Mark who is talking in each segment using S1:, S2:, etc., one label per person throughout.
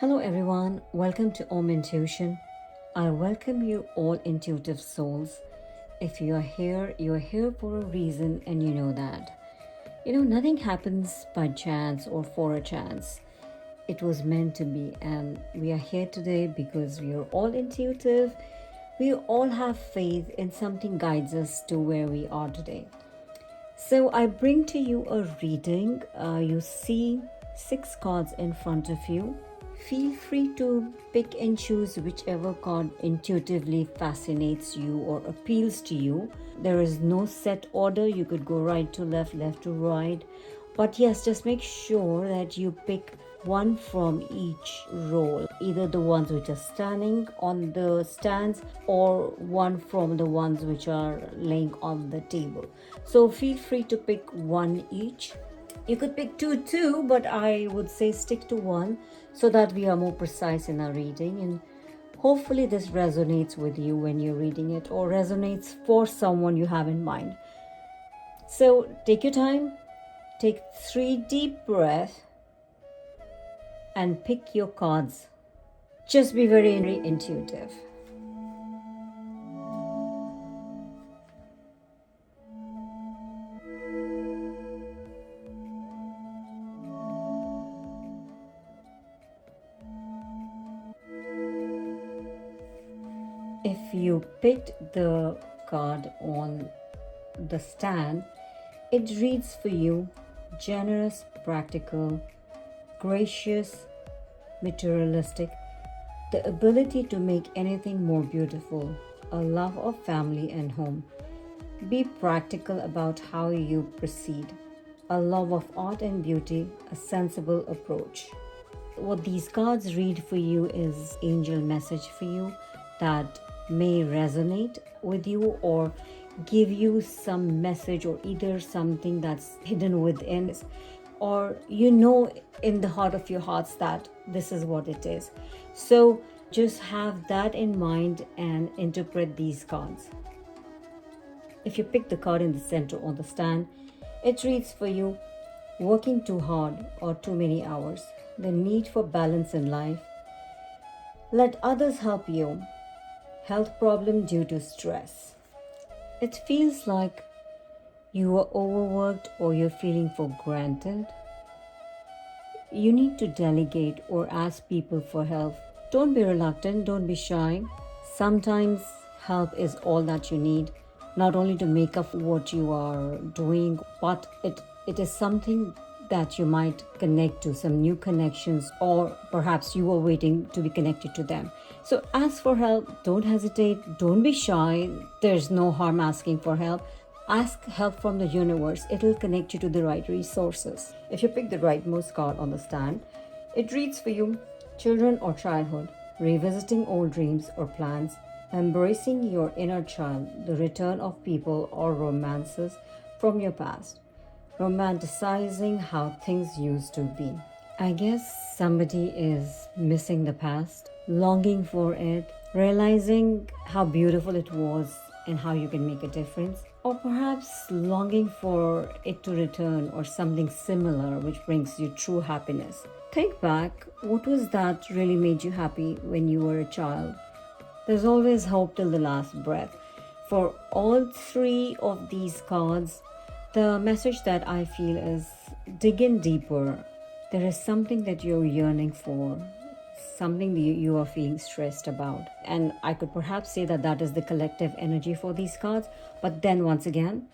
S1: Hello, everyone. Welcome to Om Intuition. I welcome you all, intuitive souls. If you are here for a reason, and you know that. Nothing happens by chance or for a chance. It was meant to be, and we are here today because we are all intuitive. We all have faith in something guides us to where we are today. So I bring to you a reading. You see 6 cards in front of you. Feel free to pick and choose whichever card intuitively fascinates you or appeals to you. There is no set order. You could go right to left, left to right. But yes, just make sure that you pick one from each roll, either the ones which are standing on the stands or one from the ones which are laying on the table. So feel free to pick one each. You could pick two too, but I would say stick to one so that we are more precise in our reading, and hopefully this resonates with you when you're reading it or resonates for someone you have in mind. So take your time, take 3 deep breaths and pick your cards. Just be very intuitive. If you picked the card on the stand, it reads for you: generous, practical, gracious, materialistic, the ability to make anything more beautiful, a love of family and home. Be practical about how you proceed, a love of art and beauty, a sensible approach. What these cards read for you is angel message for you that may resonate with you or give you some message, or either something that's hidden within, or in the heart of your hearts that this is what it is. So just have that in mind and interpret these cards. If you pick the card in the center on the stand, it reads for you: working too hard or too many hours, the need for balance in life, let others help you, health problem due to stress. It feels like you are overworked or you're feeling for granted. You need to delegate or ask people for help. Don't be reluctant, don't be shy. Sometimes help is all that you need, not only to make up what you are doing, but it is something that you might connect to, some new connections, or perhaps you are waiting to be connected to them. So ask for help, don't hesitate, don't be shy. There's no harm asking for help. Ask help from the universe. It'll connect you to the right resources. If you pick the rightmost card on the stand, it reads for you: children or childhood, revisiting old dreams or plans, embracing your inner child, the return of people or romances from your past, romanticizing how things used to be. I guess somebody is missing the past, longing for it, realizing how beautiful it was and how you can make a difference, or perhaps longing for it to return or something similar which brings you true happiness. Think back, what was that really made you happy when you were a child? There's always hope till the last breath. For all 3 of these cards, the message that I feel is dig in deeper. There is something that you're yearning for, something that you are feeling stressed about. And I could perhaps say that that is the collective energy for these cards. But then once again,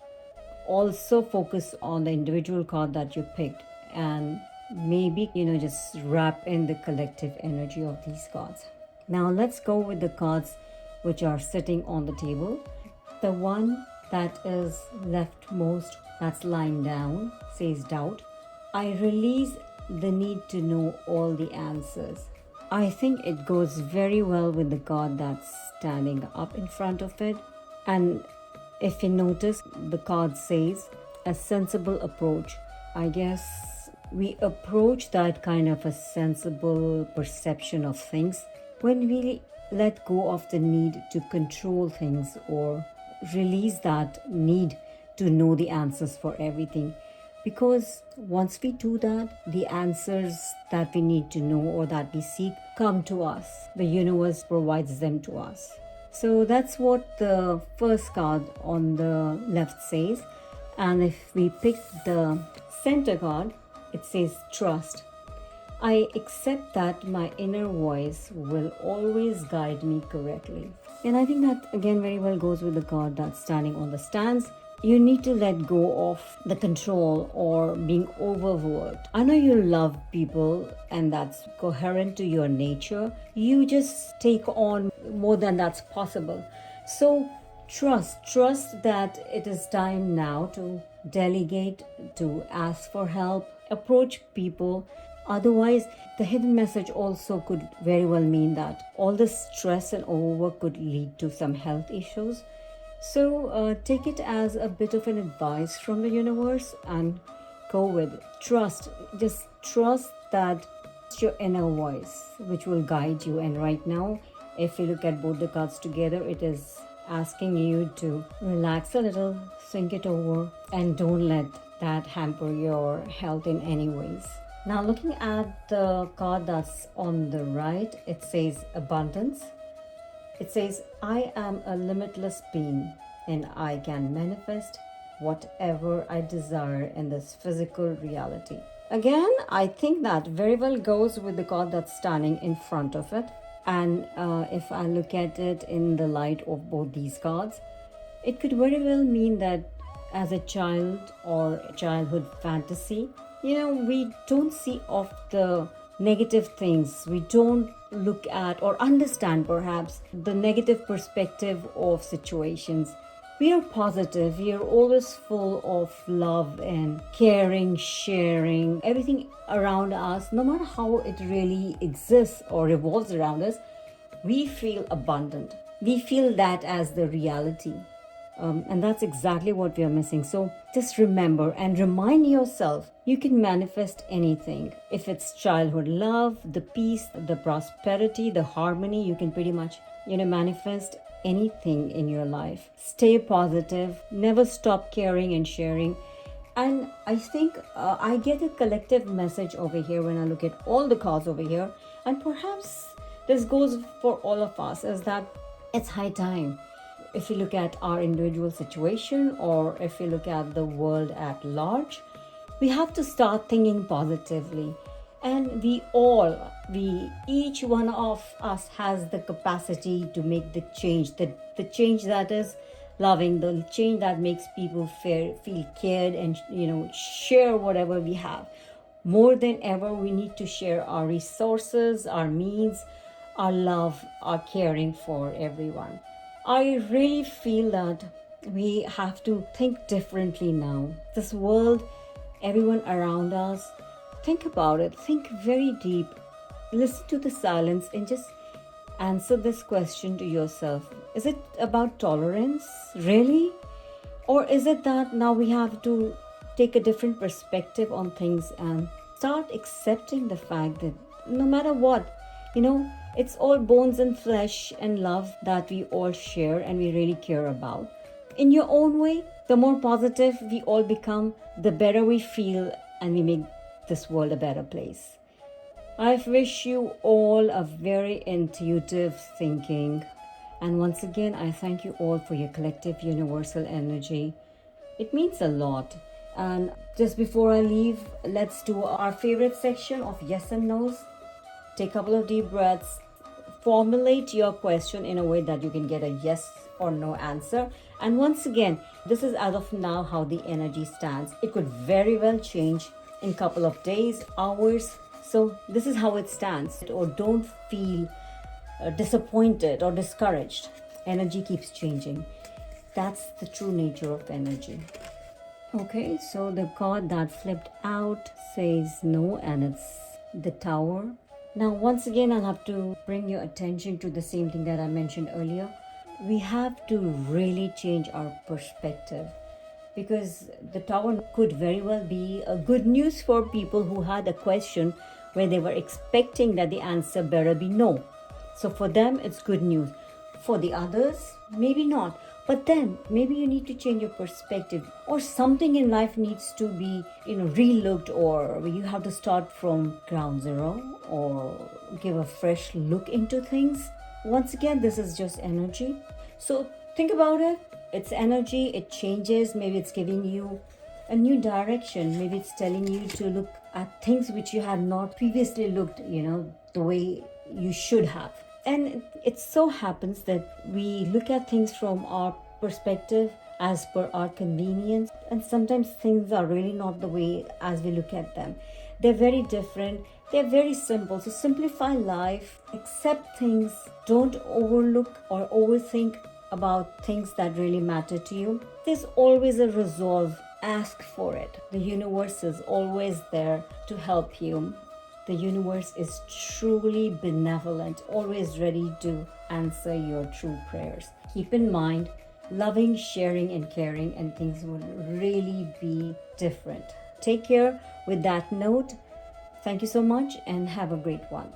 S1: also focus on the individual card that you picked, and maybe, just wrap in the collective energy of these cards. Now let's go with the cards which are sitting on the table. The one that is leftmost, that's lying down, says doubt. I release the need to know all the answers. I think it goes very well with the card that's standing up in front of it. And if you notice, the card says a sensible approach. I guess we approach that kind of a sensible perception of things when we let go of the need to control things or release that need to know the answers for everything. Because once we do that, the answers that we need to know or that we seek come to us. The universe provides them to us. So that's what the first card on the left says. And if we pick the center card, it says trust. I accept that my inner voice will always guide me correctly. And I think that again very well goes with the card that's standing on the stance. You need to let go of the control or being overworked. I know you love people and that's coherent to your nature. You just take on more than that's possible. So trust that it is time now to delegate, to ask for help, approach people. Otherwise, the hidden message also could very well mean that all the stress and overwork could lead to some health issues. So take it as a bit of an advice from the universe and go with it. Just trust that it's your inner voice which will guide you. And right now, if you look at both the cards together, it is asking you to relax a little, think it over, and don't let that hamper your health in any ways. Now looking at the card that's on the right, it says abundance. It says, I am a limitless being and I can manifest whatever I desire in this physical reality. Again, I think that very well goes with the card that's standing in front of it. And if I look at it in the light of both these cards, it could very well mean that as a child or a childhood fantasy, we don't see off the negative things. We don't look at or understand perhaps the negative perspective of situations. We are positive. We are always full of love and caring, sharing, everything around us, no matter how it really exists or revolves around us, we feel abundant. We feel that as the reality. And that's exactly what we are missing. So just remember and remind yourself, you can manifest anything. If it's childhood love, the peace, the prosperity, the harmony, you can pretty much, manifest anything in your life. Stay positive, never stop caring and sharing. And I think I get a collective message over here when I look at all the cards over here. And perhaps this goes for all of us, is that it's high time. If you look at our individual situation or if you look at the world at large, we have to start thinking positively. And each one of us has the capacity to make the change, the change that is loving, the change that makes people feel cared and, share whatever we have. More than ever, we need to share our resources, our means, our love, our caring for everyone. I really feel that we have to think differently now. This world, everyone around us, think about it. Think very deep. Listen to the silence and just answer this question to yourself. Is it about tolerance? Really? Or is it that now we have to take a different perspective on things and start accepting the fact that no matter what, it's all bones and flesh and love that we all share and we really care about. In your own way, the more positive we all become, the better we feel and we make this world a better place. I wish you all a very intuitive thinking. And once again, I thank you all for your collective universal energy. It means a lot. And just before I leave, let's do our favorite section of yes and no's. Take a couple of deep breaths. Formulate your question in a way that you can get a yes or no answer. And once again, this is as of now how the energy stands. It could very well change in a couple of days, hours. So this is how it stands. Or don't feel disappointed or discouraged. Energy keeps changing. That's the true nature of energy. Okay, so the card that flipped out says no, and it's the Tower. Now, once again, I'll have to bring your attention to the same thing that I mentioned earlier. We have to really change our perspective, because the Tower could very well be a good news for people who had a question where they were expecting that the answer better be no. So for them, it's good news. For the others, maybe not. But then maybe you need to change your perspective, or something in life needs to be, relooked, or you have to start from ground zero or give a fresh look into things. Once again, this is just energy. So think about it. It's energy, it changes. Maybe it's giving you a new direction. Maybe it's telling you to look at things which you had not previously looked, the way you should have. And it so happens that we look at things from our perspective as per our convenience, and sometimes things are really not the way as we look at them. They're very different, they're very simple. So simplify life, accept things, don't overlook or overthink about things that really matter to you. There's always a resolve. Ask for it. The universe is always there to help you. The universe is truly benevolent, always ready to answer your true prayers. Keep in mind, loving, sharing, and caring, and things will really be different. Take care with that note. Thank you so much and have a great one.